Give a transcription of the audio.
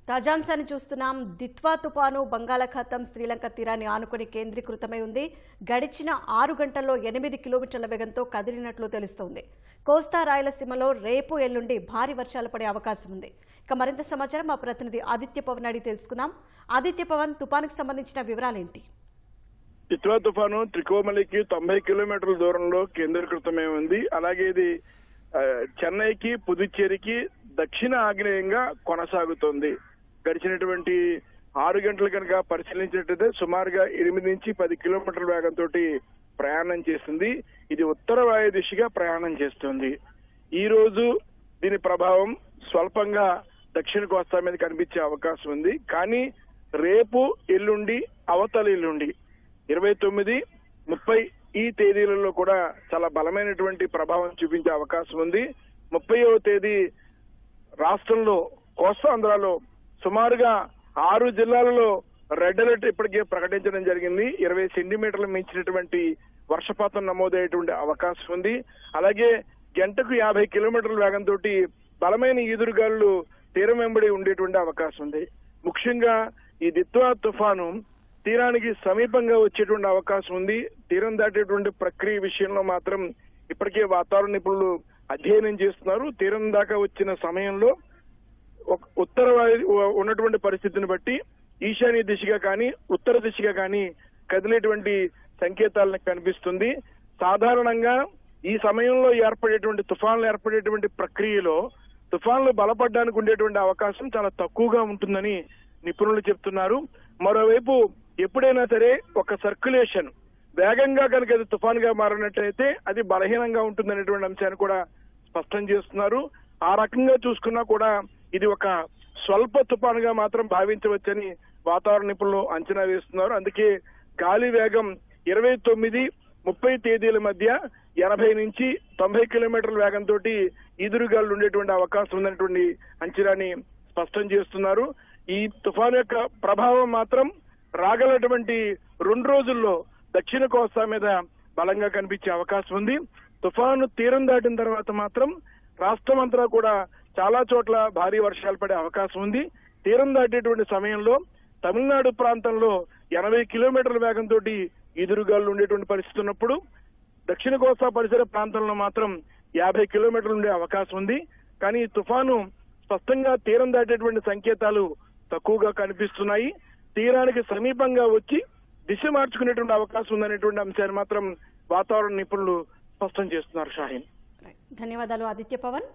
తాజాంశాన్ని చూస్తున్నాం. దిత్వా తుపాను బంగాళాఖాతం శ్రీలంక తీరాన్ని ఆనుకుని కేంద్రీకృతమై ఉంది. గడిచిన 6 గంటల్లో 8 కిలోమీటర్ల వేగంతో కదిలినట్లు తెలుస్తోంది. కోస్తా రాయలసీమలో రేపు ఎల్లుండి భారీ వర్షాలు పడే అవకాశం ఉంది. ఇక మరింత సమాచారం మా ప్రతినిధి ఆదిత్య పవన్ అడిగి తెలుసుకుందాం. ఆదిత్య పవన్, తుపానుకు సంబంధించిన వివరాలేంటి? దిత్వా తుఫాను త్రికోమలికి 90 కిలోమీటర్ల దూరంలో కేంద్రీకృతమై ఉంది. అలాగే ఇది చెన్నైకి, పుదుచ్చేరికి దక్షిణ ఆగ్నేయంగా కొనసాగుతోంది. గడిచినటువంటి 6 గంటలు కనుక పరిశీలించినట్లయితే సుమారుగా 8 నుంచి 10 కిలోమీటర్ల వేగంతో ప్రయాణం చేస్తుంది. ఇది ఉత్తర వాయు దిశగా ప్రయాణం చేస్తుంది. ఈ రోజు దీని ప్రభావం స్వల్పంగా దక్షిణ కోస్తా మీద కనిపించే అవకాశం ఉంది. కానీ రేపు, ఎల్లుండి, అవతల ఎల్లుండి 29, 30 ఈ తేదీలలో కూడా చాలా బలమైనటువంటి ప్రభావం చూపించే అవకాశం ఉంది. 30వ తేదీ రాష్ట్రంలో కోస్తాంధ్రలో సుమారుగా 6 జిల్లాలలో రెడ్ అలర్ట్ ఇప్పటికే ప్రకటించడం జరిగింది. 20 సెంటీమీటర్లు మించినటువంటి వర్షపాతం నమోదయ్యేటువంటి అవకాశం ఉంది. అలాగే గంటకు 50 కిలోమీటర్ల వేగంతో బలమైన ఈదురుగాలు తీరం వెంబడి ఉండేటువంటి అవకాశం ఉంది. ముఖ్యంగా ఈ దిత్వా తుఫాను తీరానికి సమీపంగా వచ్చేటువంటి అవకాశం ఉంది. తీరం దాటేటువంటి ప్రక్రియ విషయంలో మాత్రం ఇప్పటికే వాతావరణ నిపుణులు అధ్యయనం చేస్తున్నారు. తీరం దాకా వచ్చిన సమయంలో ఉత్తర ఉన్నటువంటి పరిస్థితిని బట్టి ఈశాన్య దిశగా కానీ, ఉత్తర దిశగా కానీ కదిలేటువంటి సంకేతాలను కనిపిస్తుంది. సాధారణంగా ఈ సమయంలో తుఫాన్లు ఏర్పడేటువంటి ప్రక్రియలో తుఫాన్లు బలపడడానికి ఉండేటువంటి అవకాశం చాలా తక్కువగా ఉంటుందని నిపుణులు చెప్తున్నారు. మరోవైపు ఎప్పుడైనా సరే ఒక సర్క్యులేషన్ వేగంగా కనుక అది తుఫాన్గా మారినట్లయితే అది బలహీనంగా ఉంటుందనేటువంటి అంశాన్ని కూడా స్పష్టం చేస్తున్నారు. ఆ రకంగా చూసుకున్నా కూడా ఇది ఒక స్వల్ప తుఫానుగా మాత్రం భావించవచ్చని వాతావరణ నిపుణులు అంచనా వేస్తున్నారు. అందుకే గాలి వేగం 29, 30 తేదీల మధ్య 80 నుంచి 90 కిలోమీటర్ల వేగంతో ఈదురుగాలు ఉండేటువంటి అవకాశం ఉందనేటువంటి అంచనాని స్పష్టం చేస్తున్నారు. ఈ తుఫాను యొక్క ప్రభావం మాత్రం రాగలటువంటి 2 రోజుల్లో దక్షిణ కోస్తా మీద బలంగా కనిపించే అవకాశం ఉంది. తుఫాను తీరం దాటిన తర్వాత మాత్రం రాష్ట్రం అంతా కూడా చాలా చోట్ల భారీ వర్షాలు పడే అవకాశం ఉంది. తీరం దాటేటువంటి సమయంలో తమిళనాడు ప్రాంతంలో 80 కిలోమీటర్ల వేగంతో ఈదురుగాలు ఉండేటువంటి పరిస్థితి ఉన్నప్పుడు దక్షిణ కోస్తా పరిసర ప్రాంతంలో మాత్రం 50 కిలోమీటర్లు ఉండే అవకాశం ఉంది. కానీ ఈ తుఫాను స్పష్టంగా తీరం దాటేటువంటి సంకేతాలు తక్కువగా కనిపిస్తున్నాయి. తీరానికి సమీపంగా వచ్చి దిశ మార్చుకునేటువంటి అవకాశం ఉందనేటువంటి అంశాన్ని మాత్రం వాతావరణ నిపుణులు స్పష్టం చేస్తున్నారు. షాహీన్, ధన్యవాదాలు ఆదిత్య పవన్.